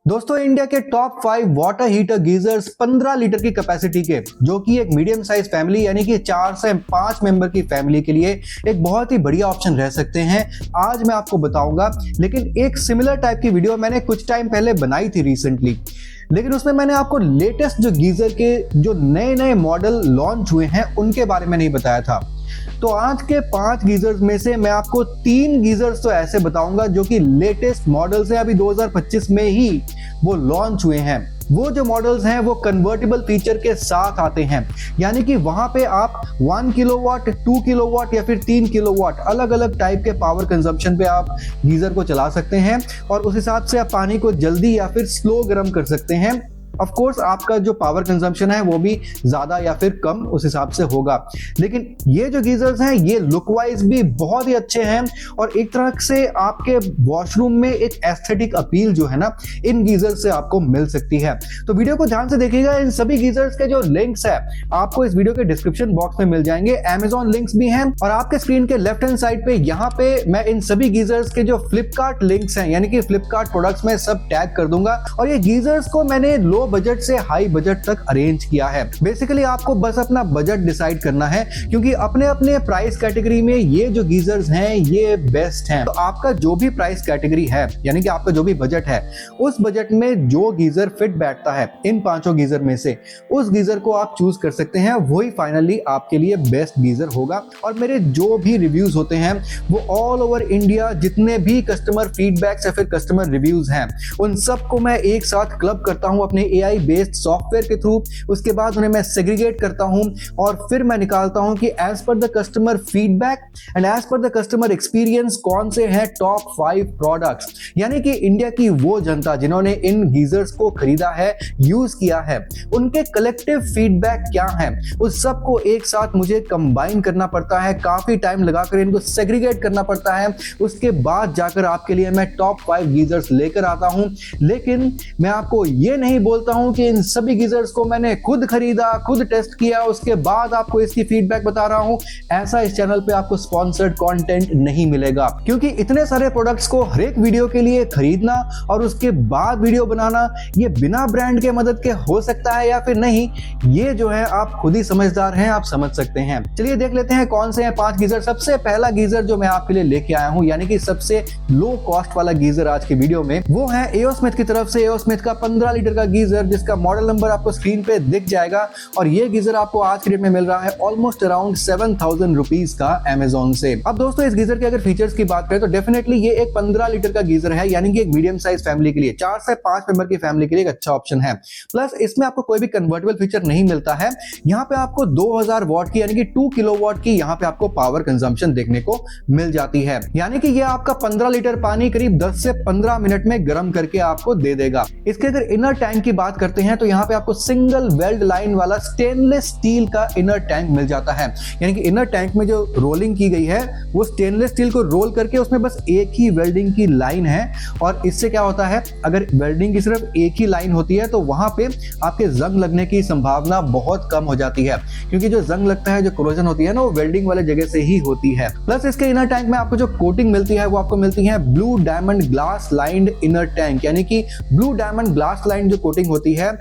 दोस्तों इंडिया के top 5 water heater geysers 15 litre की कैपेसिटी के, जो कि एक मीडियम साइज फैमिली यानी कि 4 से 5 मेंबर की फैमिली के लिए एक बहुत ही बढ़िया ऑप्शन रह सकते हैं, आज मैं आपको बताऊंगा। लेकिन एक सिमिलर टाइप की वीडियो मैंने कुछ टाइम पहले बनाई थी रिसेंटली, लेकिन उसमें मैंने आपको लेटेस्ट जो गीजर के जो नए नए मॉडल लॉन्च हुए हैं उनके बारे में नहीं बताया था। तो आज के 5 गीजर्स में से मैं आपको 3 गीजर्स तो ऐसे बताऊंगा जो कि लेटेस्ट मॉडल्स हैं, अभी 2025 में ही वो लॉन्च हुए हैं। वो जो मॉडल्स हैं वो कन्वर्टेबल फीचर के साथ आते हैं, यानी कि वहां पे आप 1 किलोवाट, 2 किलोवाट या फिर 3 किलोवाट अलग अलग टाइप के पावर कंजम्पशन पे आप गीजर को चला सकते हैं और उस हिसाब से आप पानी को जल्दी या फिर स्लो गर्म कर सकते हैं। ऑफ कोर्स आपका जो पावर कंजम्पशन है वो भी ज्यादा या फिर कम उस हिसाब से होगा। लेकिन ये जो गीजर्स हैं ये लुक वाइज भी बहुत ही अच्छे हैं और एक तरह से आपके वॉशरूम में एक एस्थेटिक अपील जो है ना इन गीजर्स से आपको मिल सकती है। तो वीडियो को ध्यान से देखिएगा। इन सभी गीजर्स के जो लिंक्स है आपको इस वीडियो के डिस्क्रिप्शन बॉक्स में मिल जाएंगे। Amazon लिंक्स भी हैं और आपके स्क्रीन के लेफ्ट हैंड साइड पे यहाँ पे मैं इन सभी गीजर्स के जो फ्लिपकार्ट लिंक्स हैं यानी कि फ्लिपकार्ट प्रोडक्ट्स में सब टैग कर दूंगा। और ये गीजर्स को मैंने लो बजट से हाई बजट तक अरेंज किया है। बेसिकली आपको बस अपना बजट डिसाइड करना है, क्योंकि अपने अपने प्राइस कैटेगरी में ये जो गीजर्स हैं ये बेस्ट हैं। तो आपका जो भी प्राइस कैटेगरी है यानी कि आपका जो भी बजट है उस बजट में जो गीजर फिट बैठता है इन 5 गीजर में से उस गीजर को आप चूज कर सकते हैं, वही फाइनली आपके लिए बेस्ट गीजर होगा। और मेरे जो भी रिव्यूज होते हैं वो ऑल ओवर इंडिया जितने भी कस्टमर फीडबैक्स या फिर कस्टमर रिव्यूज हैं उन सबको मैं एक साथ क्लब करता हूं अपने AI बेस्ड सॉफ्टवेयर के थ्रू। उसके बाद उन्हें मैं सेग्रीगेट करता हूं और फिर मैं निकालता हूं कि as per the customer feedback and as per the customer experience कौन से हैं टॉप 5 प्रोडक्ट्स, यानी कि इंडिया की वो जनता जिन्होंने इन गीजर्स को खरीदा है, यूज किया है, उनके कलेक्टिव फीडबैक क्या है, उस सब को एक साथ मुझे कंबाइन करना पड़ता है। काफी टाइम लगाकर इनको सेग्रीगेट करना पड़ता है। उसके बाद जाकर आपके लिए मैं टॉप 5 गीजर्स लेकर आता हूं। लेकिन मैं आपको ये नहीं बोलता हूं कि इन सभी गीजर्स को मैंने खुद खरीदा, खुद टेस्ट किया, उसके बाद आपको इसकी फीडबैक बता रहा हूं। ऐसा इस चैनल पे आपको स्पॉन्सर्ड कंटेंट नहीं मिलेगा, क्योंकि इतने सारे प्रोडक्ट्स को हर एक वीडियो के लिए खरीदना और उसके बाद वीडियो बनाना ये बिना ब्रांड के मदद के हो सकता है या फिर नहीं, ये जो है आप खुद ही समझदार हैं, आप समझ सकते हैं। चलिए देख लेते हैं कौन से हैं 5 गीजर। सबसे पहला गीजर जो मैं आपके लिए लेके आया हूं यानी कि सबसे लो कॉस्ट वाला गीजर आज की वीडियो में, वो है एओस्मिथ की तरफ से एओस्मिथ का 15 लीटर का गीजर, जिसका मॉडल नंबर आपको स्क्रीन पे दिख जाएगा। और ये गीजर आपको आज के डेट में मिल रहा है ऑलमोस्ट अराउंड 7000 रुपीज का Amazon से। अब दोस्तों इस गीजर के अगर फीचर्स की बात करें तो डेफिनेटली ये एक 15 लीटर का गीजर है, यानी कि एक मीडियम साइज फैमिली के लिए, 4 से 5 मेंबर की फैमिली के लिए एक अच्छा ऑप्शन है। प्लस इसमें आपको कोई भी कन्वर्टेबल फीचर नहीं मिलता है। यहाँ पे आपको 2000 वॉट की यानी कि 2 किलोवाट की यहाँ पे आपको पावर कंजम्पशन देखने को मिल जाती है, यानी कि ये आपका 15 लीटर पानी करीब 10 से 15 मिनट में गर्म करके आपको दे देगा। इसके अगर इनर टैंक की बात करते हैं तो यहाँ पे आपको सिंगल वेल्ड लाइन वाला स्टेनलेस स्टील का इनर टैंक मिल जाता है, यानी कि इनर टैंक में जो रोलिंग की गई है वो स्टेनलेस स्टील को रोल करके उसमें बस एक ही वेल्डिंग की लाइन है। और इससे क्या होता है, अगर वेल्डिंग की सिर्फ एक ही लाइन होती है तो वहां पे आपके जंग लगने की संभावना बहुत कम हो जाती है, क्योंकि जो जंग लगता है, जो कोरोजन होती है ना, वो वेल्डिंग वाले जगह से ही होती है। प्लस इसके इनर टैंक में आपको जो कोटिंग मिलती है वो आपको मिलती है blue diamond glass lined inner tank, यानी कि ब्लू डायमंड ग्लास लाइन जो कोटिंग होती है,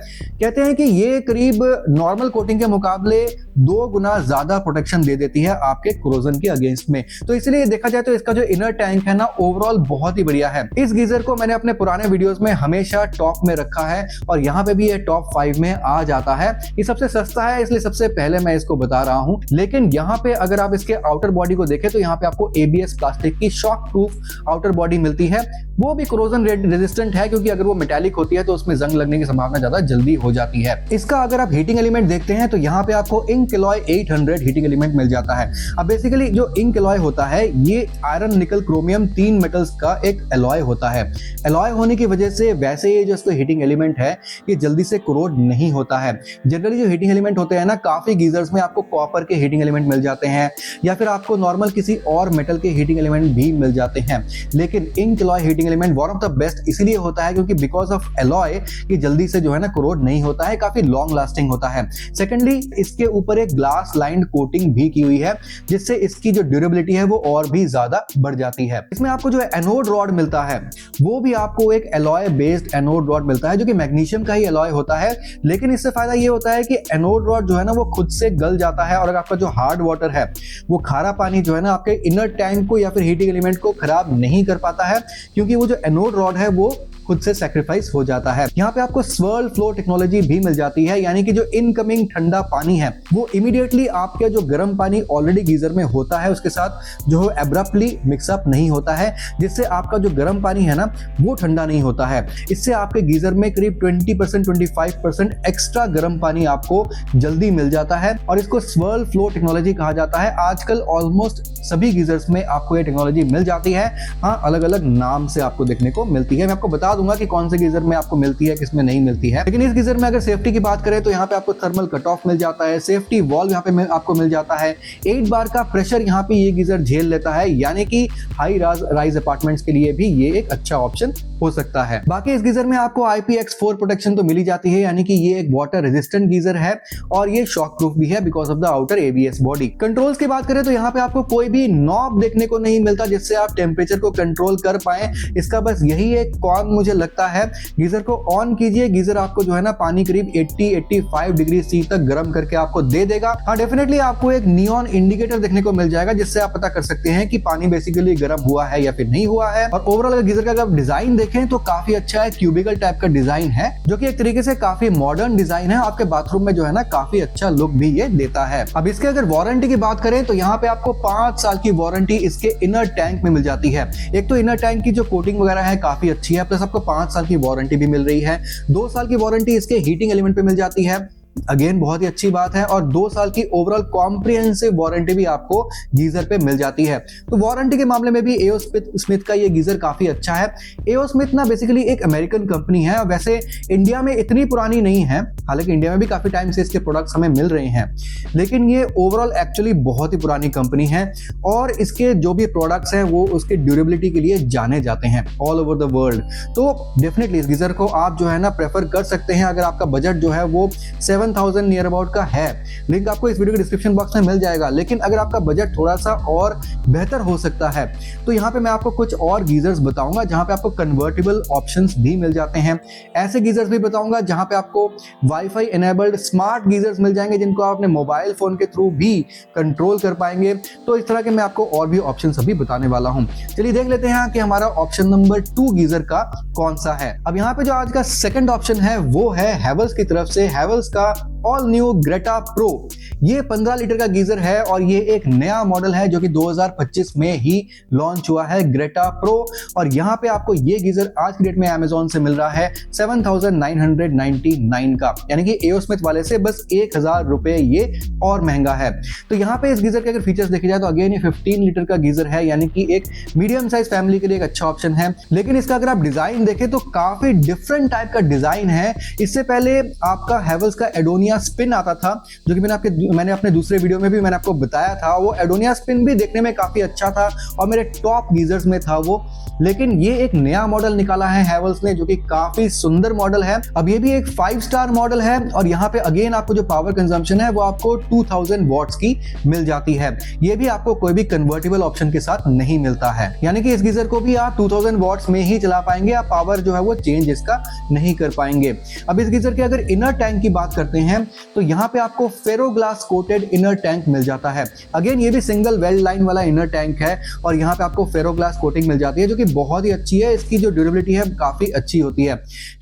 कहते हैं कि ये करीब नॉर्मल कोटिंग के मुकाबले 2 गुना ज्यादा प्रोटेक्शन दे देती है आपके कोरोजन के अगेंस्ट में। तो इसलिए देखा जाए तो इसका जो इनर टैंक है ना ओवरऑल बहुत ही बढ़िया है। इस गीजर को मैंने अपने पुराने वीडियोस में हमेशा टॉप में रखा है और यहाँ पे भी ये टॉप 5 में आ जाता है। ये सबसे सस्ता है इसलिए सबसे पहले मैं इसको बता रहा हूँ। लेकिन यहाँ पे अगर आप इसके आउटर बॉडी को देखें तो यहाँ पे आपको ABS प्लास्टिक की शॉक प्रूफ आउटर बॉडी मिलती है। वो भी कोरोजन रेजिस्टेंट है, क्योंकि अगर वो मेटालिक होती है तो उसमें जंग लगने की संभावना ज्यादा जल्दी हो जाती है। इसका अगर आप हीटिंग एलिमेंट देखते हैं तो यहाँ पे आपको इंक एलॉय 800 हीटिंग एलिमेंट मिल जाता है। अब बेसिकली जो इंक एलॉय होता है ये आयरन निकल क्रोमियम 3 मेटल्स का एक एलॉय होता है। एलॉय होने की वजह से वैसे ये जो इसका हीटिंग एलिमेंट है ये जल्दी से कोरोड नहीं होता है। जनरली जो हीटिंग एलिमेंट होते हैं ना, काफी गीजर्स में आपको कॉपर के हीटिंग एलिमेंट मिल जाते हैं या फिर आपको नॉर्मल किसी और मेटल के हीटिंग एलिमेंट भी मिल जाते हैं। लेकिन इंक alloy heating element one of the best इसलिए होता है क्योंकि बिकॉज ऑफ एलॉय ये जल्दी से जो है ना कोरोड नहीं होता है, काफी लॉन्ग लास्टिंग होता है। सेकेंडली इसके ऊपर ऊपर एक ग्लास लाइंड कोटिंग भी की हुई है, जिससे इसकी जो ड्यूरेबिलिटी है वो और भी ज्यादा बढ़ जाती है। इसमें आपको जो एनोड रॉड मिलता है वो भी आपको एक एलॉय बेस्ड एनोड रॉड मिलता है, जो कि मैग्नीशियम का ही एलॉय होता है। लेकिन इससे फायदा ये होता है कि एनोड रॉड जो है ना वो खुद से गल जाता है, और अगर आपका जो हार्ड वाटर है वो खारा पानी जो है ना आपके इनर टैंक को या फिर हीटिंग एलिमेंट को खराब नहीं कर पाता है, क्योंकि वो जो एनोड रॉड है वो खुद से सैक्रिफाइस हो जाता है। यहाँ पे आपको स्वर्ल फ्लो टेक्नोलॉजी भी मिल जाती है, यानी कि जो इनकमिंग ठंडा पानी है वो इमीडिएटली आपके जो गर्म पानी ऑलरेडी गीजर में होता है उसके साथ जो है एब्रप्टली मिक्सअप नहीं होता है, जिससे आपका जो गर्म पानी है ना वो ठंडा नहीं होता है। इससे आपके गीजर में करीब 20% 25% एक्स्ट्रा गर्म पानी आपको जल्दी मिल जाता है, और इसको स्वर्ल फ्लो टेक्नोलॉजी कहा जाता है। आजकल ऑलमोस्ट सभी गीजर्स में आपको ये टेक्नोलॉजी मिल जाती है। हाँ, अलग अलग नाम से आपको देखने को मिलती है। मैं आपको बता दूंगा कि कौन से गीजर में आपको मिलती है, किसमें नहीं मिलती है। लेकिन इस गीजर में अगर सेफ्टी की बात करें तो यहाँ पे आपको थर्मल कट ऑफ मिल जाता है, सेफ्टी वॉल्व यहाँ पे आपको मिल जाता है, 8 बार का प्रेशर यहाँ पे ये गीजर झेल लेता है, यानी कि हाई राइज अपार्टमेंट्स के लिए भी ये एक अच्छा ऑप्शन हो सकता है। बाकी इस गीजर में आपको IPX4 प्रोटेक्शन तो मिली जाती है, यानी कि ये एक वाटर रेजिस्टेंट गीजर है और ये शॉक प्रूफ भी है because of the outer ABS body. Controls की बात करें तो यहाँ पे आपको कोई भी नॉब देखने को नहीं मिलता जिससे आप टेम्परेचर को कंट्रोल कर पाए। इसका बस यही एक कॉन मुझे लगता है। गीजर को ऑन कीजिए, गीजर आपको जो है ना पानी करीब 80-85 डिग्री सी तक गर्म करके आपको दे देगा। हाँ, डेफिनेटली आपको एक नियॉन इंडिकेटर देखने को मिल जाएगा जिससे आप पता कर सकते हैं कि पानी बेसिकली गर्म हुआ है या फिर नहीं हुआ है। और ओवरऑल अगर गीजर का अगर डिजाइन देखें तो काफी अच्छा है, क्यूबिकल टाइप का डिजाइन है, जो कि एक तरीके से काफी मॉडर्न डिजाइन है। आपके बाथरूम में जो है ना काफी अच्छा लुक भी ये देता है। अब इसके अगर वारंटी की बात करें तो यहाँ पे आपको 5 साल की वारंटी इसके इनर टैंक में मिल जाती है। एक तो इनर टैंक की जो कोटिंग वगैरह है काफी अच्छी है, प्लस आपको 5 साल की वारंटी भी मिल रही है। 2 साल की वारंटी इसके हीटिंग एलिमेंट पे मिल जाती है, अगेन बहुत ही अच्छी बात है। और 2 साल की ओवरऑल कॉम्प्रिहेंसिव वारंटी भी आपको गीजर पे मिल जाती है। तो वारंटी के मामले में भी एओ स्मिथ का ये गीजर काफी अच्छा है। एओ स्मिथ ना बेसिकली एक अमेरिकन कंपनी है, और वैसे इंडिया में इतनी पुरानी नहीं है, हालांकि इंडिया में भी काफी टाइम से इसके प्रोडक्ट्स हमें मिल रहे हैं, लेकिन ये ओवरऑल एक्चुअली बहुत ही पुरानी कंपनी है, और इसके जो भी प्रोडक्ट्स हैं वो उसके ड्यूरेबिलिटी के लिए जाने जाते हैं ऑल ओवर द वर्ल्ड। तो डेफिनेटली इस गीजर को आप जो है ना प्रेफर कर सकते हैं अगर आपका बजट जो है वो 7,000 नियर अबाउट का है। लिंक आपको इस वीडियो के डिस्क्रिप्शन बॉक्स में मिल जाएगा। लेकिन अगर आपका बजट थोड़ा सा और बेहतर हो सकता है तो यहाँ पे मैं आपको कुछ और गीजर्स बताऊंगा जहाँ पे आपको कन्वर्टेबल ऑप्शंस भी मिल जाते हैं। ऐसे गीजर्स भी बताऊंगा जहाँ पे आपको वाईफाई एनेबल्ड स्मार्ट गीजर्स मिल जाएंगे जिनको आप अपने मोबाइल फोन के थ्रू भी कंट्रोल कर पाएंगे। तो इस तरह के मैं आपको और भी ऑप्शंस अभी बताने वाला हूँ। चलिए देख लेते हैं कि हमारा ऑप्शन नंबर 2 गीजर का कौन सा है। अब यहाँ पे जो आज का सेकंड ऑप्शन है वो है हैवेल्स की तरफ से, हैवेल्स का ऑल न्यू ग्रेटा प्रो। ये 15 लीटर का गीजर है और ये एक नया मॉडल है जो कि 2025 में ही लॉन्च हुआ है, ग्रेटा प्रो। और यहाँ पे आपको ये गीजर आज की डेट में अमेजोन से मिल रहा है 7,999 का, यानी कि एओ स्मिथ वाले से बस 1,000 रुपए ये और महंगा है। तो यहाँ पे इस गीजर के अगर फीचर्स देखे जाए तो अगेन ये 15 लीटर का गीजर है, यानी कि एक मीडियम साइज फैमिली के लिए एक अच्छा ऑप्शन है। लेकिन इसका अगर आप डिजाइन देखें तो काफी डिफरेंट टाइप का डिजाइन है। इससे पहले आपका हैवेल्स का एडोनिया स्पिन आता था, जो कि मैंने अपने दूसरे वीडियो में भी मैंने आपको बताया था। वो एडोनिया स्पिन भी देखने में काफी अच्छा था और मेरे टॉप गीजर्स में था वो। लेकिन ये एक नया मॉडल निकाला है हैवेल्स ने जो कि काफी सुंदर मॉडल है। अब ये भी एक 5 स्टार मॉडल है और यहाँ पे अगेन आपको जो पावर कंजम्पशन है वो आपको 2000 वॉट्स की मिल जाती है। ये भी आपको कोई भी कन्वर्टेबल ऑप्शन के साथ नहीं मिलता है, यानी कि इस गीजर को भी आप 2000 वॉट्स में ही चला पाएंगे, आप पावर जो है वो चेंज इसका नहीं कर पाएंगे। अब इस गीजर के अगर इनर टैंक की बात करते हैं तो यहाँ पे आपको फेरो ग्लास कोटेड इनर टैंक मिल जाता है। अगेन ये भी सिंगल वेल्ड लाइन वाला इनर टैंक है और यहाँ पे आपको फेरो ग्लास कोटिंग मिल जाती है जो कि बहुत ही अच्छी है। इसकी जो ड्यूरेबिलिटी है काफी अच्छी होती है।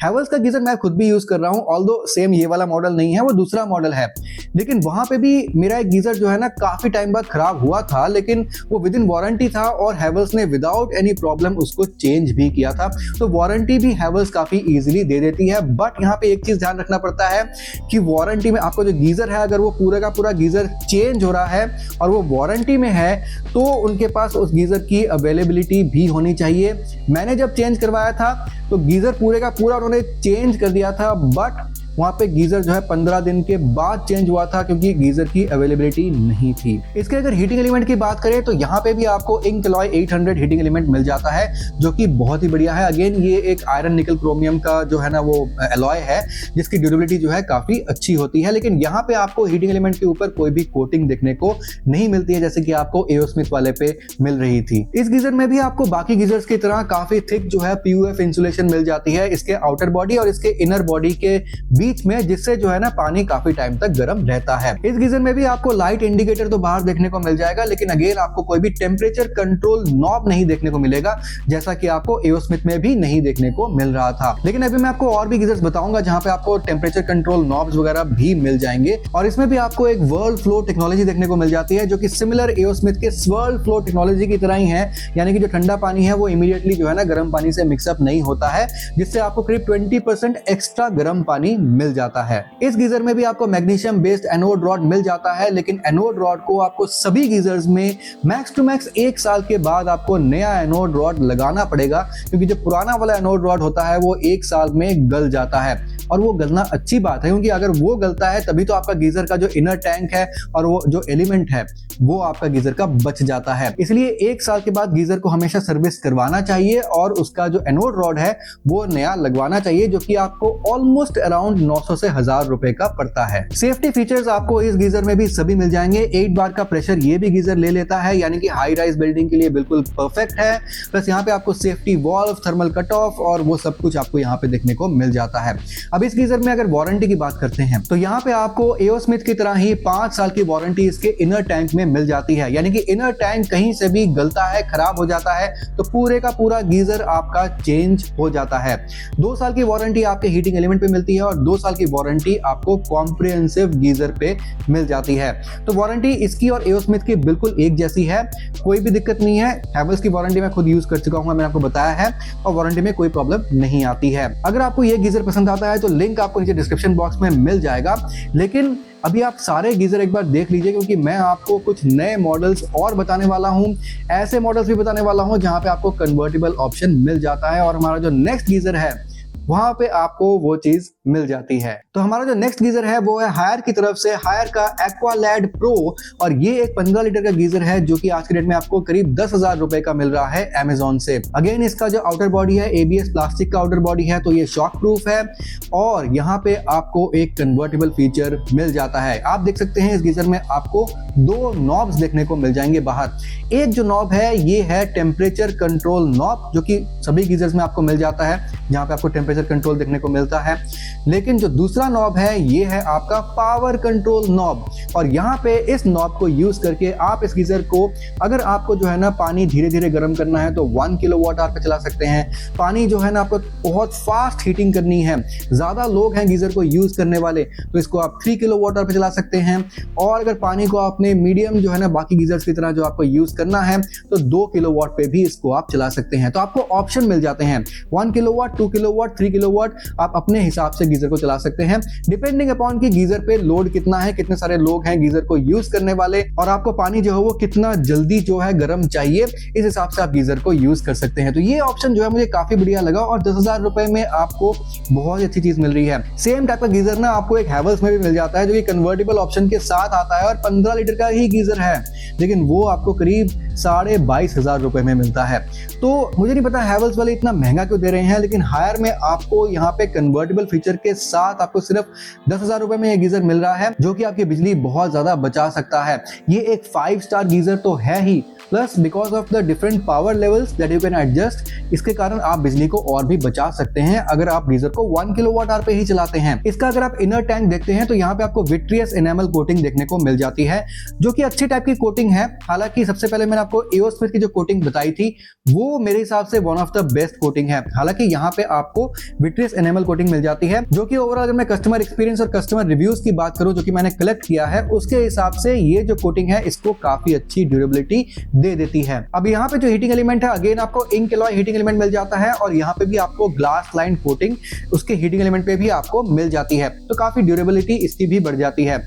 हैवेल्स का गीजर मैं खुद भी यूज कर रहा हूँ, ऑल्दो सेम ये वाला मॉडल नहीं है, वो दूसरा मॉडल है, लेकिन वहां पे भी मेरा एक गीजर जो है ना काफी टाइम बाद खराब हुआ था, लेकिन वो विद इन वारंटी था और हैवेल्स ने विदाउट एनी प्रॉब्लम उसको चेंज भी किया था। तो वारंटी भी हैवेल्स काफी इजीली दे देती है। बट यहाँ पे एक चीज ध्यान रखना पड़ता है कि वारंटी में आपको जो गीजर है अगर वो पूरा का पूरा गीजर चेंज हो रहा है और वो वारंटी में है तो उनके पास उस गीजर की अवेलेबिलिटी भी होनी चाहिए। मैंने जब चेंज करवाया था तो गीजर पूरे का पूरा उन्होंने चेंज कर दिया था, बट वहाँ पे गीजर जो है 15 दिन के बाद चेंज हुआ था क्योंकि गीजर की अवेलेबिलिटी नहीं थी। इसके अगर हीटिंग एलिमेंट की बात करें तो यहाँ पे भी आपको इंक अलॉय 800 हीटिंग एलिमेंट मिल जाता है जो कि बहुत ही बढ़िया है। अगेन ये एक आयरन निकल क्रोमियम का जो है ना वो अलॉय है जिसकी ड्यूरेबिलिटी जो है काफी अच्छी होती है, लेकिन यहाँ पे आपको हीटिंग एलिमेंट के ऊपर कोई भी कोटिंग देखने को नहीं मिलती है जैसे कि आपको एओ स्मिथ वाले पे मिल रही थी। इस गीजर में भी आपको बाकी गीजर्स की तरह काफी थिक जो है पीयूएफ इंसुलेशन मिल जाती है इसके आउटर बॉडी और इसके इनर बॉडी के बीच में, जिससे जो है ना पानी काफी टाइम तक गर्म रहता है। इस गीजर में भी आपको लाइट इंडिकेटर तो बाहर देखने को मिल जाएगा, लेकिन अगेन आपको कोई भी टेम्परेचर कंट्रोल नॉब नहीं देखने को मिलेगा जैसा कि आपको एओ स्मिथ में भी नहीं देखने को मिल रहा था। लेकिन अभी मैं आपको और भी गीजर्स बताऊंगा जहां पे आपको टेम्परेचर कंट्रोल नॉब्स वगैरह भी मिल जाएंगे, और इसमें भी आपको एक वर्ल्ड फ्लो टेक्नोलॉजी देखने को मिल जाती है जो कि सिमिलर एओ स्मिथ के वर्ल्ड फ्लो टेक्नोलॉजी की तरह ही है, यानी कि जो ठंडा पानी है वो इमीडिएटली जो है ना गर्म पानी से मिक्सअप नहीं होता है, जिससे आपको करीब 20% एक्स्ट्रा गर्म पानी मिल जाता है। इस गीजर में भी आपको मैग्नीशियम बेस्ड एनोड रॉड मिल जाता है, लेकिन एनोड रॉड को आपको सभी गीजर्स में मैक्स टू मैक्स 1 साल के बाद आपको नया एनोड रॉड लगाना पड़ेगा, क्योंकि जो पुराना वाला एनोड रॉड होता है वो 1 साल में गल जाता है। और वो गलना अच्छी बात है क्योंकि अगर वो गलता है तभी तो आपका गीजर का जो इनर टैंक है और वो जो एलिमेंट है वो आपका गीजर का बच जाता है। इसलिए 1 साल के बाद गीजर को हमेशा सर्विस करवाना चाहिए और उसका जो एनोड रॉड है वो नया लगवाना चाहिए, जो कि आपको ऑलमोस्ट अराउंड 900 से 1000 रुपए का पड़ता है। सेफ्टी फीचर्स आपको इस गीजर में भी सभी मिल जाएंगे। 8 बार का प्रेशर ये भी गीजर ले लेता है, यानी कि हाई राइज बिल्डिंग के लिए बिल्कुल परफेक्ट है। प्लस यहाँ पे आपको safety valve, thermal cut off और वो सब कुछ आपको यहाँ पे देखने को मिल जाता है। अब इस गीजर में अगर वारंटी की बात करते हैं तो यहाँ पे आपको एओ स्मिथ की तरह ही 5 साल की वारंटी इसके इनर टैंक में मिल जाती है, यानी कि इनर टैंक कहीं से भी गलता है, खराब हो जाता है तो पूरे का पूरा गीजर आपका चेंज हो जाता है। 2 साल की वारंटी आपके हीटिंग एलिमेंट पे मिलती है और 2 साल की वारंटी आपको कॉम्प्रिहेंसिव गीजर पे मिल जाती है। तो वारंटी इसकी और एओ स्मिथ की बिल्कुल एक जैसी है, कोई भी दिक्कत नहीं है। हैवेल्स की वारंटी मैं खुद यूज कर चुका हूं, मैंने आपको बताया है, और वारंटी में कोई प्रॉब्लम नहीं आती है। अगर आपको ये गीजर पसंद आता है तो लिंक आपको नीचे डिस्क्रिप्शन बॉक्स में मिल जाएगा, लेकिन अभी आप सारे गीजर एक बार देख लीजिए क्योंकि मैं आपको कुछ नए मॉडल्स और बताने वाला हूं, ऐसे मॉडल्स भी बताने वाला हूं जहां पे आपको कन्वर्टेबल ऑप्शन मिल जाता है और हमारा जो नेक्स्ट गीजर है वहां पे आपको वो चीज मिल जाती है। तो हमारा जो नेक्स्ट गीजर है वो है हायर की तरफ से, हायर का एक्वालैड प्रो, और ये एक 15 लीटर का गीजर है जो कि आज के डेट में आपको करीब 10,000 रुपए का मिल रहा है अमेजोन से। अगेन इसका जो आउटर बॉडी है एबीएस प्लास्टिक का आउटर बॉडी है, तो ये शॉक प्रूफ है और यहाँ पे आपको एक कन्वर्टेबल फीचर मिल जाता है। आप देख सकते हैं इस गीजर में आपको 2 नॉब्स देखने को मिल जाएंगे बाहर। एक जो नॉब है ये है टेम्परेचर कंट्रोल नॉब, जो कि सभी गीजर्स में आपको मिल जाता है, जहां पे आपको टेम्परेचर कंट्रोल देखने को मिलता है। लेकिन जो दूसरा नॉब है ये है आपका पावर कंट्रोल नॉब, और यहाँ पे इस नॉब को यूज करके आप इस गीजर को, अगर आपको जो है ना पानी धीरे धीरे गर्म करना है तो 1 किलोवाट आवर पे चला सकते हैं। पानी जो है ना आपको बहुत फास्ट हीटिंग करनी है, ज्यादा लोग हैं गीजर को यूज करने वाले, तो इसको आप 3 किलोवाट आवर पे चला सकते हैं। और अगर पानी को आपने मीडियम जो है ना बाकी गीजर्स की तरह जो आपको यूज करना है तो 2 किलोवाट पे भी इसको आप चला सकते हैं। तो आपको ऑप्शन मिल जाते हैं 1 किलोवाट, 2 किलोवाट, 3 किलोवाट, आप अपने हिसाब से गीजर को चला सकते हैं डिपेंडिंग अपॉन कि गीजर पे लोड कितना है, कितने सारे लोग हैं गीजर को यूज करने वाले, और आपको पानी जो है वो कितना जल्दी जो है गर्म चाहिए, इस हिसाब से आप गीजर को यूज कर सकते हैं। तो ये ऑप्शन जो है मुझे काफी बढ़िया लगा और 10,000 रुपए में आपको बहुत अच्छी चीज मिल रही है। सेम टाइप का गीजर ना आपको एक हैवेल्स में भी मिल जाता है जो कि कन्वर्टेबल ऑप्शन के साथ आता है और 15 लीटर का ही गीजर है, लेकिन वो आपको करीब 22,500 रुपए में मिलता है। तो मुझे नहीं पता हैवेल्स वाले इतना महंगा क्यों दे रहे हैं, लेकिन हायर में आपको यहाँ पे कन्वर्टेबल फीचर के साथ आपको सिर्फ 10,000 रुपए में ये गीजर मिल रहा है, जो कि आपकी बिजली बहुत ज्यादा बचा सकता है। ये एक 5 स्टार गीजर तो है ही, plus because of the different power levels that you can adjust, इसके कारण आप बिजली को और भी बचा सकते हैं अगर आप गीजर को 1 किलोवाट आवर पे ही चलाते हैं। इसका अगर आप इनर टैंक देखते हैं तो यहाँ पे आपको विट्रियस एनामल कोटिंग देखने को मिल जाती है, जो कि अच्छी टाइप की कोटिंग है। हालांकि सबसे पहले मैंने आपको एओ स्मिथ की जो कोटिंग बताई थी वो मेरे हिसाब से one of the best coating है। हालांकि यहाँ पे आपको विट्रियस एनामल कोटिंग मिल जाती है, जो कि ओवरऑल अगर मैं कस्टमर एक्सपीरियंस और कस्टमर रिव्यूज की बात करूं जो कि मैंने कलेक्ट किया है, उसके हिसाब से ये जो कोटिंग है इसको काफी अच्छी ड्यूरेबिलिटी दे देती है। अब यहाँ पे जो हीटिंग एलिमेंट है अगेन आपको इंक अलॉय हीटिंग एलिमेंट मिल जाता है, और यहाँ पे भी आपको ग्लास लाइन कोटिंग उसके हीटिंग एलिमेंट पे भी आपको मिल जाती है, तो काफी ड्यूरेबिलिटी इसकी भी बढ़ जाती है।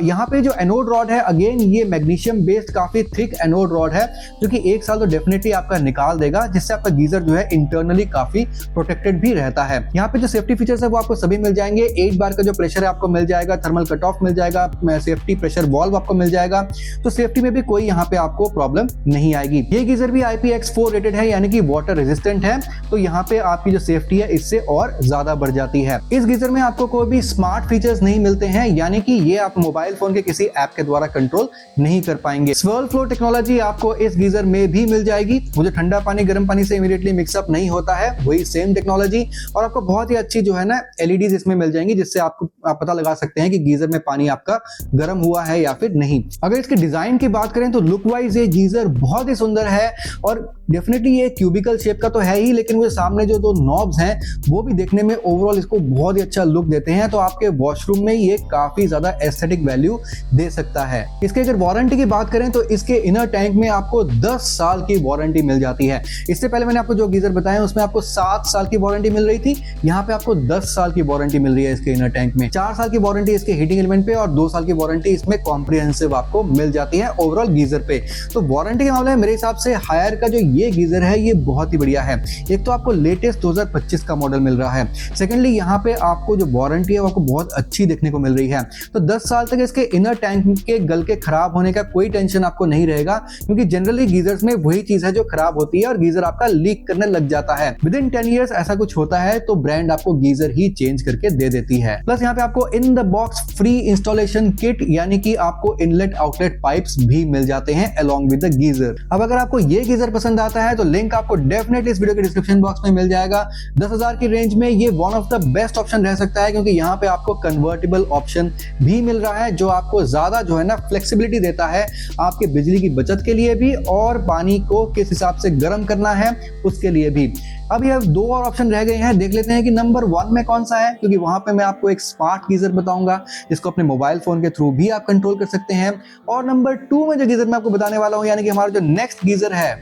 यहाँ पे जो एनोड रॉड है, अगेन ये मैग्नीशियम बेस्ड काफी थिक एनोड रॉड है, जो कि 1 साल तो डेफिनेटली आपका निकाल देगा, जिससे आपका गीजर जो है इंटरनली काफी प्रोटेक्टेड भी रहता है। यहाँ पे जो सेफ्टी फीचर्स है वो आपको सभी मिल जाएंगे। 8 बार का जो प्रेशर है आपको मिल जाएगा, थर्मल कट ऑफ मिल जाएगा, सेफ्टी प्रेशर वॉल्व आपको मिल जाएगा, तो सेफ्टी में भी कोई यहाँ पे आपको प्रॉब्लम नहीं आएगी। ये गीजर भी IPX4 रेटेड है, यानी कि वाटर रेजिस्टेंट है, तो यहाँ पे आपकी जो सेफ्टी है इससे और ज्यादा बढ़ जाती है। इस गीजर में आपको कोई भी स्मार्ट फीचर्स नहीं मिलते हैं, यानी कि ये आप मोबाइल फोन के किसी ऐप के द्वारा कंट्रोल नहीं कर पाएंगे। स्वर्ल फ्लो टेक्नोलॉजी आपको इस गीजर में भी मिल जाएगी, वो जो ठंडा पानी गर्म पानी से इमीडिएटली मिक्सअप नहीं होता है, वही सेम टेक्नोलॉजी। और आपको बहुत ही अच्छी जो है ना LEDs इसमें मिल जाएंगी, जिससे आप पता लगा सकते हैं कि गीजर में पानी आपका गर्म हुआ है या फिर नहीं। अगर इसके डिजाइन की बात करें तो लुक वाइज ये गीजर बहुत ही सुंदर है, और डेफिनेटली ये क्यूबिकल शेप का तो है ही, लेकिन वो सामने जो 2 नॉब्स हैं वो भी देखने में ओवरऑल इसको बहुत ही अच्छा लुक देते हैं, तो आपके वॉशरूम में ये काफी ज्यादा एस्थेटिक वैल्यू दे सकता है। इसके अगर वारंटी की बात करें तो इसके इनर टैंक में आपको 10 साल की वारंटी मिल जाती है। इससे पहले मैंने आपको जो गीजर बताया उसमें आपको 7 साल की वारंटी मिल रही थी, यहाँ पे आपको 10 साल की वारंटी मिल रही है इसके इनर टैंक में। 4 साल की वारंटी इसके हीटिंग एलिमेंट पे और 2 साल की वारंटी इसमें कॉम्प्रिहेंसिव आपको मिल जाती है ओवरऑल गीजर पे। तो वारंटी के मामले में मेरे हिसाब से हायर का जो ये गीजर है ये बहुत ही बढ़िया है। एक तो आपको लेटेस्ट 2025 का मॉडल मिल रहा है, सेकेंडली यहाँ पे आपको जो वारंटी है वो आपको बहुत अच्छी देखने को मिल रही है। तो 10 साल तक इसके इनर टैंक के गल के खराब होने का कोई टेंशन आपको नहीं रहेगा, क्योंकि जनरली गीजर्स में वही चीज है जो खराब होती है और गीजर आपका लीक करने लग जाता है। विद इन 10 ईयर्स ऐसा कुछ होता है तो ब्रांड आपको गीजर ही चेंज करके दे देती है। प्लस यहाँ पे आपको in the box free installation kit, यानी कि आपको इनलेट आउटलेट पाइप्स भी मिल जाते हैं अलोंग विद द गीजर। अब अगर आपको ये गीजर पसंद आता है तो लिंक आपको डेफिनेटली इस वीडियो के डिस्क्रिप्शन बॉक्स में मिल जाएगा। 10,000 की रेंज में ये one of the best option रह सकता है, क्योंकि यहाँ पे आपको कन्वर्टेबल ऑप्शन भी मिल रहा है, जो आपको ज्यादा जो है ना फ्लेक्सिबिलिटी देता है आपके बिजली की बचत के लिए भी, और पानी को किस हिसाब से गर्म करना है उसके लिए भी। अब ये 2 और ऑप्शन रह गए हैं, देख लेते हैं कि नंबर 1 में कौन सा है, क्योंकि वहां पे मैं आपको एक स्मार्ट गीजर बताऊंगा जिसको अपने मोबाइल फोन के थ्रू भी आप कंट्रोल कर सकते हैं। और नंबर 2 में जो गीजर मैं आपको बताने वाला हूं, यानी कि हमारा जो नेक्स्ट गीजर है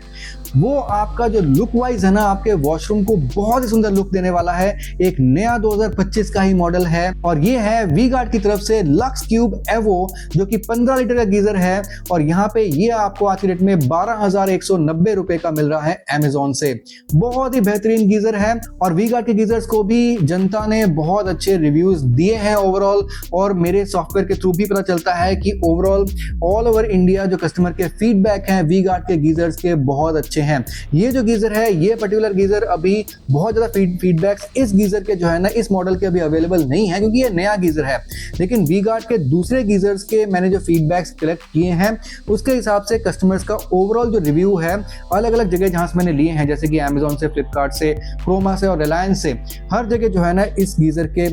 वो आपका जो लुक वाइज है ना आपके वॉशरूम को बहुत ही सुंदर लुक देने वाला है। एक नया 2025 का ही मॉडल है, और ये है वी-गार्ड की तरफ से लक्स क्यूब एवो, जो कि 15 लीटर का गीजर है, और यहाँ पे ये आपको आज की डेट में 12,190 रुपए का मिल रहा है अमेजोन से। बहुत ही बेहतरीन गीजर है, और वी-गार्ड के गीजर्स को भी जनता ने बहुत अच्छे रिव्यूज दिए हैं ओवरऑल, और मेरे सॉफ्टवेयर के थ्रू भी पता चलता है कि ओवरऑल ऑल ओवर इंडिया जो कस्टमर के फीडबैक हैं वी-गार्ड के गीजर्स के बहुत अच्छे हैं। ये जो गीजर है, ये पर्टिकुलर गीजर अभी बहुत ज्यादा फीडबैक्स इस गीजर के जो है ना इस मॉडल के अभी अवेलेबल नहीं है, क्योंकि ये नया गीजर है। लेकिन वी-गार्ड के दूसरे गीजर्स के मैंने जो फीडबैक्स कलेक्ट किए हैं उसके हिसाब से कस्टमर्स का ओवरऑल जो रिव्यू है अलग अलग जगह जहां से मैंने लिए हैं, जैसे कि अमेजोन से, फ्लिपकार्ट से, क्रोमा से और रिलायंस से, हर जगह जो है ना इस गीजर के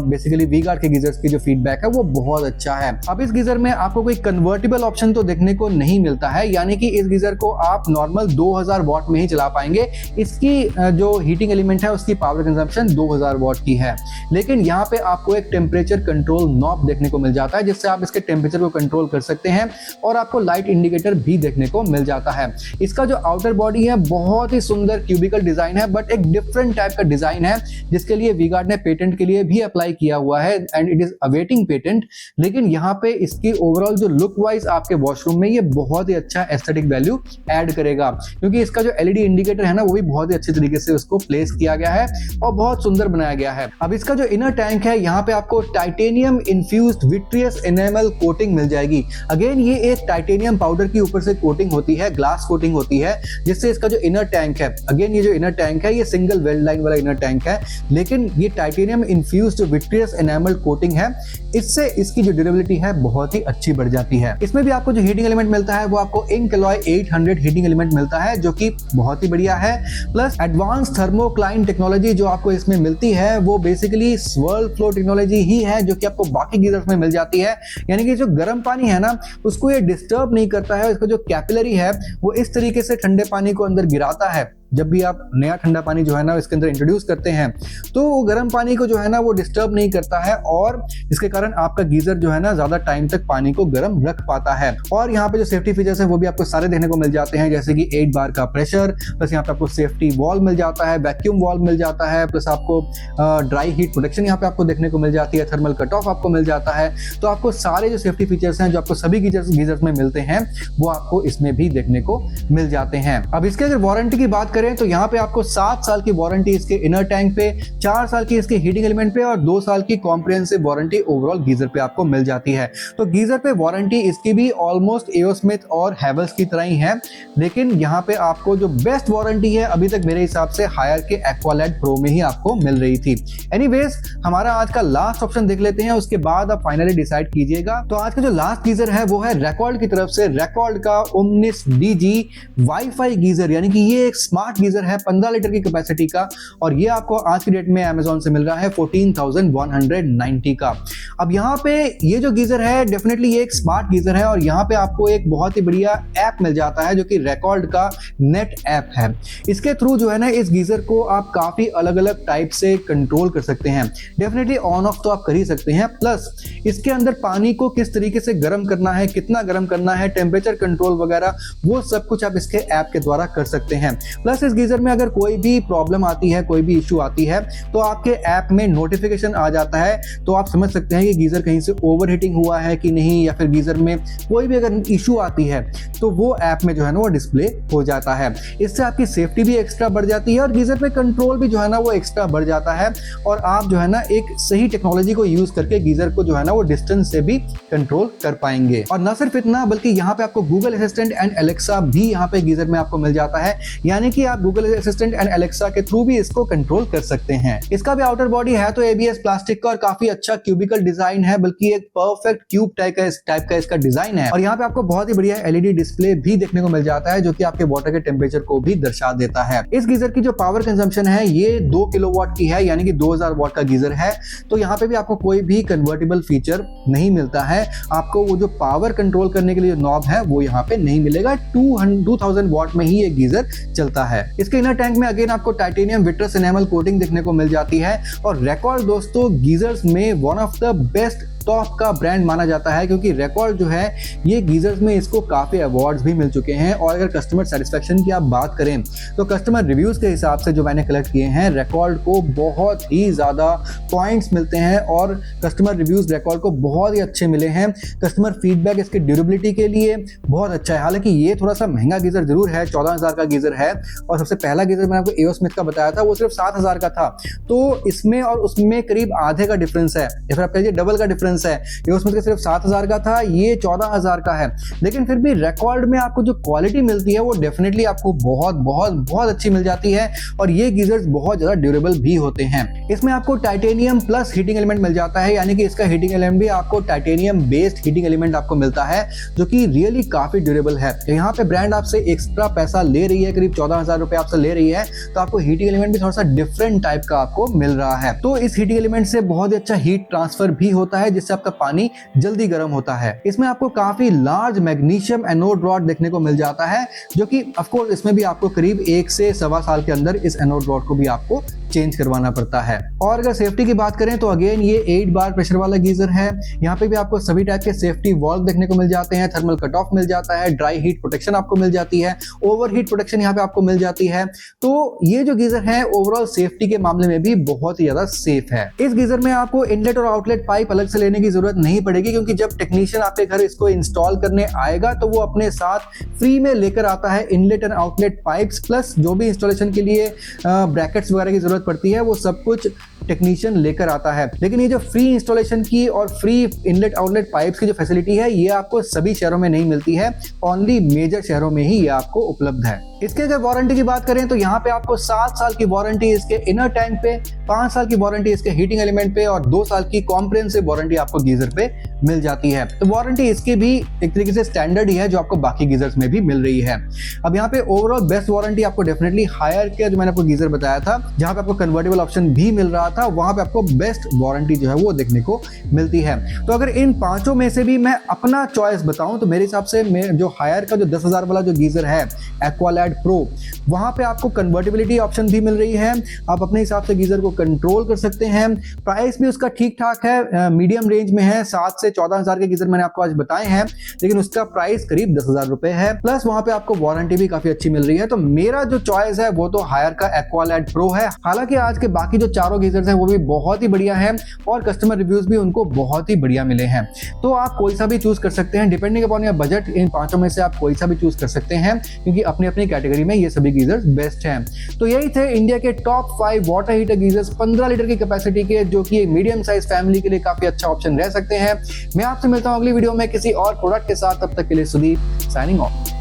बेसिकली वी-गार्ड के गीजर्स की जो फीडबैक है वो बहुत अच्छा है। अब इस गीजर में आपको कोई कन्वर्टेबल ऑप्शन तो देखने को नहीं मिलता है, यानी कि इस गीजर को आप नॉर्मल 2000 वॉट में ही चला पाएंगे। इसकी जो हीटिंग एलिमेंट है उसकी पावर कंजम्पशन 2000 वॉट की है, लेकिन यहाँ पे आपको एक टेम्परेचर कंट्रोल नॉब देखने को मिल जाता है, जिससे आप इसके टेम्परेचर को कंट्रोल कर सकते हैं, और आपको लाइट इंडिकेटर भी देखने को मिल जाता है। इसका जो आउटर बॉडी है बहुत ही सुंदर क्यूबिकल डिजाइन है, बट एक डिफरेंट टाइप का डिजाइन है, जिसके लिए वी-गार्ड ने पेटेंट के लिए भी अप्लाई किया हुआ है, and it is awaiting patent. लेकिन यहाँ पे इसकी ओवरऑल जो लुक वाइज आपके वॉशरूम में ये बहुत ही अच्छा एस्थेटिक वैल्यू ऐड करेगा, क्योंकि इसका जो LED इंडिकेटर है ना वो भी बहुत ही अच्छे तरीके से उसको प्लेस किया गया है और बहुत सुंदर बनाया गया है। अब इसका जो इनर टैंक है, यहाँ पे आपको titanium infused vitreous enamel coating मिल जाएगी। अगेन ये एक टाइटेनियम पाउडर की ऊपर से कोटिंग होती है, ग्लास कोटिंग होती है, जिससे इसका जो इनर टैंक है, अगेन ये जो इनर टैंक है ये सिंगल वेल्ड लाइन वाला इनर टैंक है, लेकिन ये titanium infused vitreous enamel coating है, इससे इसकी जो ड्यूरेबिलिटी है बहुत ही अच्छी बढ़ जाती है। इसमें भी आपको जो हीटिंग एलिमेंट मिलता है वो आपको इंक एलॉय 800 हीटिंग एलिमेंट मिलता है, जो कि बहुत ही बढ़िया है। प्लस एडवांस थर्मोक्लाइन टेक्नोलॉजी जो आपको इसमें मिलती है वो बेसिकली स्वर्ल फ्लो टेक्नोलॉजी ही है, जो कि आपको बाकी गीजर्स में मिल जाती है, यानी कि जो गर्म पानी है ना उसको ये डिस्टर्ब नहीं करता है। इसका जो कैपिलरी है वो इस तरीके से ठंडे पानी को अंदर गिराता है जब भी आप नया ठंडा पानी जो है ना इसके अंदर इंट्रोड्यूस करते हैं तो वो गर्म पानी को जो है ना वो डिस्टर्ब नहीं करता है और इसके कारण आपका गीजर जो है ना ज्यादा टाइम तक पानी को गर्म रख पाता है। और यहाँ पे जो सेफ्टी फीचर्स है वो भी आपको सारे देखने को मिल जाते हैं, जैसे कि 8 बार का प्रेशर, प्लस यहाँ पे आपको सेफ्टी वॉल्व मिल जाता है, वैक्यूम वॉल्व मिल जाता है, प्लस आपको ड्राई हीट प्रोटेक्शन यहाँ पे आपको देखने को मिल जाती है, थर्मल कट ऑफ आपको मिल जाता है। तो आपको सारे जो सेफ्टी फीचर्स हैं जो आपको सभी गीजर्स में मिलते हैं वो आपको इसमें भी देखने को मिल जाते हैं। अब इसके अगर वारंटी की बात करें तो यहाँ पे आपको 7 साल की वारंटी इसके इनर टैंक पे, 4 साल की इसके हीटिंग एलिमेंट पे और 2 साल की कॉम्प्रिहेंसिव वारंटी ओवरऑल गीजर पे आपको मिल जाती है। तो गीजर पे वारंटी इसकी भी ऑलमोस्ट एओ स्मिथ और हैवेल्स की तरह ही है, लेकिन यहाँ पे आपको जो बेस्ट वारंटी है अभी तक मेरे हिसाब से हायर के एक्वालाइट प्रो में ही आपको मिल रही थी। एनीवेज हमारा आज का लास्ट ऑप्शन देख लेते हैं, उसके बाद आप फाइनली डिसाइड कीजिएगा। तो आज का जो लास्ट गीजर है वो है रेकॉर्ड की तरफ से, रेकॉर्ड का ओमनिस डीजी वाईफाई गीजर, यानी कि ये एक स्मार्ट गीजर है 15 लीटर की कैपेसिटी का और ये आपको आज की डेट में अमेजोन से मिल रहा है 14,190 का। अब यहाँ पे ये जो गीजर है डेफिनेटली ये एक स्मार्ट गीजर है और यहाँ पे आपको एक बहुत ही बढ़िया ऐप मिल जाता है जो कि रेकॉर्ड का नेट ऐप है। इसके थ्रू जो है ना इस गीजर को आप काफी अलग अलग टाइप से कंट्रोल कर सकते हैं। डेफिनेटली ऑन ऑफ तो आप कर ही सकते हैं, प्लस इसके अंदर पानी को किस तरीके से गर्म करना है, कितना गर्म करना है, टेम्परेचर कंट्रोल वगैरह वो सब कुछ आप इसके ऐप के द्वारा कर सकते हैं। प्लस इस गीजर में अगर कोई भी प्रॉब्लम आती है, कोई भी इश्यू आती है तो आपके ऐप में नोटिफिकेशन आ जाता है, तो आप समझ सकते हैं कि गीजर कहीं से ओवर हीटिंग हुआ है कि नहीं, या फिर गीजर में कोई भी अगर इशू आती है तो वो ऐप में जो है ना वो डिस्प्ले हो जाता है। इससे आपकी सेफ्टी भी एक्स्ट्रा बढ़ जाती है और गीजर पे कंट्रोल भी जो है ना वो एक्स्ट्रा बढ़ जाता है और आप जो है ना एक सही टेक्नोलॉजी को यूज करके गीजर को जो है ना वो डिस्टेंस से भी कंट्रोल कर पाएंगे। और न सिर्फ इतना बल्कि यहाँ पे आपको गूगल असिस्टेंट एंड एलेक्सा भी यहाँ पे गीजर में आपको मिल जाता है, यानी कि आप गूगल असिस्टेंट एंड एलेक्सा के थ्रू भी इसको कंट्रोल कर सकते हैं। इसका भी आउटर बॉडी है तो एबीएस प्लास्टिक का और काफी अच्छा क्यूबिकल डिजाइन है, बल्कि एक परफेक्ट क्यूब टाइप का इसका डिजाइन है। और यहाँ पे आपको बहुत ही बढ़िया एलईडी डिस्प्ले भी देखने को मिल जाता है जो कि आपके वाटर के टेम्परेचर को भी दर्शा देता है। इस गीजर की जो पावर कंजम्पशन है ये 2 किलोवाट की है, यानी कि 2000 वाट का गीजर है। तो यहाँ पे भी आपको कोई भी कन्वर्टेबल फीचर नहीं मिलता है, आपको वो जो पावर कंट्रोल करने के लिए नॉब है वो यहाँ पे नहीं मिलेगा। 2000 वाट में ही ये गीजर चलता है। इसके इनर टैंक में अगेन आपको टाइटेनियम विट्रस एनामल कोटिंग देखने को मिल जाती है और रेकॉर्ड दोस्तों गीजर्स में one of the best top का ब्रांड माना जाता है, क्योंकि रेकॉर्ड जो है ये गीजर्स में इसको काफी अवार्ड्स भी मिल चुके हैं। और अगर कस्टमर सेटिस्फेक्शन की आप बात करें तो कस्टमर रिव्यूज के हिसाब से जो मैंने कलेक्ट किए हैं रेकॉर्ड को बहुत ही ज्यादा पॉइंट्स मिलते हैं और कस्टमर रिव्यूज रेकॉर्ड को बहुत ही अच्छे मिले हैं। कस्टमर फीडबैक इसके ड्यूरेबिलिटी के लिए बहुत अच्छा है। हालांकि ये थोड़ा सा महंगा गीजर जरूर है, 14,000 का गीजर है और सबसे पहला गीजर मैंने आपको एओ स्मिथ का बताया था वो सिर्फ 7,000 का था। तो इसमें और उसमें करीब आधे का डिफरेंस है, या फिर आप कहिए डबल का डिफरेंस है। एओ स्मिथ का सिर्फ 7,000 का था, ये 14,000 का है, लेकिन फिर भी रेकॉर्ड में आपको जो क्वालिटी मिलती है वो डेफिनेटली आपको बहुत बहुत बहुत अच्छी मिल जाती है और ये गीजर्स बहुत ज्यादा ड्यूरेबल भी होते हैं। इसमें आपको टाइटेनियम प्लस हीटिंग एलिमेंट मिल जाता है, यानी कि इसका हीटिंग एलिमेंट भी आपको टाइटेनियम बेस्ड हीटिंग एलिमेंट आपको मिलता है जो कि रियली काफी ड्यूरेबल है। तो यहाँ पे ब्रांड आपसे एक्स्ट्रा पैसा ले रही है, करीब 14,000 रुपए आपसे ले रही है, तो आपको हीटिंग एलिमेंट भी थोड़ा सा डिफरेंट टाइप का आपको मिल रहा है। तो इस हीटिंग एलिमेंट से बहुत ही अच्छा हीट ट्रांसफर भी होता है जिससे आपका पानी जल्दी गर्म होता है। इसमें आपको काफी लार्ज मैग्नीशियम एनोड रॉड देखने को मिल जाता है जो कि ऑफ कोर्स इसमें भी आपको करीब 1 से सवा साल के अंदर इस एनोड रॉड को भी आपको चेंज करवाना पड़ता है। और अगर सेफ्टी की बात करें तो अगेन ये 8 बार प्रेशर वाला गीजर है। यहाँ पे भी आपको सभी टाइप के सेफ्टी वॉल्व देखने को मिल जाते हैं, थर्मल कट ऑफ मिल जाता है, ड्राई हीट प्रोटेक्शन आपको मिल जाती है, ओवर हीट प्रोटेक्शन यहाँ पे आपको मिल जाती है। तो ये जो गीजर है ओवरऑल सेफ्टी के मामले में भी बहुत ही ज्यादा सेफ है। इस गीजर में आपको इनलेट और आउटलेट पाइप अलग से लेने की जरूरत नहीं पड़ेगी, क्योंकि जब टेक्नीशियन आपके घर इसको इंस्टॉल करने आएगा तो वो अपने साथ फ्री में लेकर आता है inlet and outlet pipes, plus जो भी इंस्टॉलेशन के लिए ब्रैकेट्स वगैरह की जरूरत पड़ती है वो सब कुछ टेक्नीशियन लेकर आता है। लेकिन ये जो फ्री इंस्टॉलेशन की और फ्री इनलेट आउटलेट पाइप्स की जो फैसिलिटी है ये आपको सभी शहरों में नहीं मिलती है, ओनली मेजर शहरों में ही ये आपको उपलब्ध है। इसके अगर वारंटी की बात करें तो यहाँ पे आपको 7 साल की वारंटी इसके इनर टैंक पे, 5 साल की वारंटी इसके हीटिंग एलिमेंट पे और 2 साल की कॉम्प्रिहेंसिव वारंटी आपको गीजर पे मिल जाती है। तो वारंटी इसकी भी एक तरीके से स्टैंडर्ड ही है जो आपको बाकी गीजर्स में भी मिल रही है। अब यहाँ पे ओवरऑल बेस्ट वारंटी आपको डेफिनेटली हायर के जो मैंने आपको गीजर बताया था, जहाँ पे आपको कन्वर्टेबल ऑप्शन भी मिल रहा था, वहां पे आपको बेस्ट वारंटी जो है वो देखने को मिलती है। तो अगर इन पांचों में से भी मैं अपना चॉइस बताऊं तो मेरे हिसाब से जो हायर का जो 10,000 वाला जो गीजर है एक्वालाइट एक्वालैड प्रो, वहां पे आपको कन्वर्टेबिलिटी ऑप्शन भी मिल रही है। आप अपने हिसाब से गीजर को कंट्रोल कर सकते हैं। प्राइस भी उसका ठीक ठाक है, मीडियम रेंज में है। 7 से 14 हजार के गीजर मैंने आपको आज बताए हैं, लेकिन उसका प्राइस करीब 10,000 रुपए है। प्लस वहां पे आपको वारंटी भी काफी अच्छी मिल रही है। तो मेरा जो चॉइस है वो तो हायर का एक्वालैड प्रो है। हालांकि आज के बाकी जो चारों गीजर्स हैं वो भी बहुत ही बढ़िया है और कस्टमर रिव्यूज भी उनको बहुत ही बढ़िया मिले हैं। तो आप कोई सा भी चूज कर सकते हैं, डिपेंडिंग अपॉन योर बजट। इन पांचों में से आप कोई सा भी चूज कर सकते हैं, क्योंकि अपनी अपनी कैटेगरी में ये सभी गीजर्स बेस्ट हैं। तो यही थे इंडिया के top 5 water heater geysers 15 litre की कैपेसिटी के, जो कि एक मीडियम साइज फैमिली के लिए काफी अच्छा ऑप्शन रह सकते हैं। मैं आपसे मिलता हूं अगली वीडियो में किसी और प्रोडक्ट के साथ। तब तक के लिए सुदीप साइनिंग ऑफ।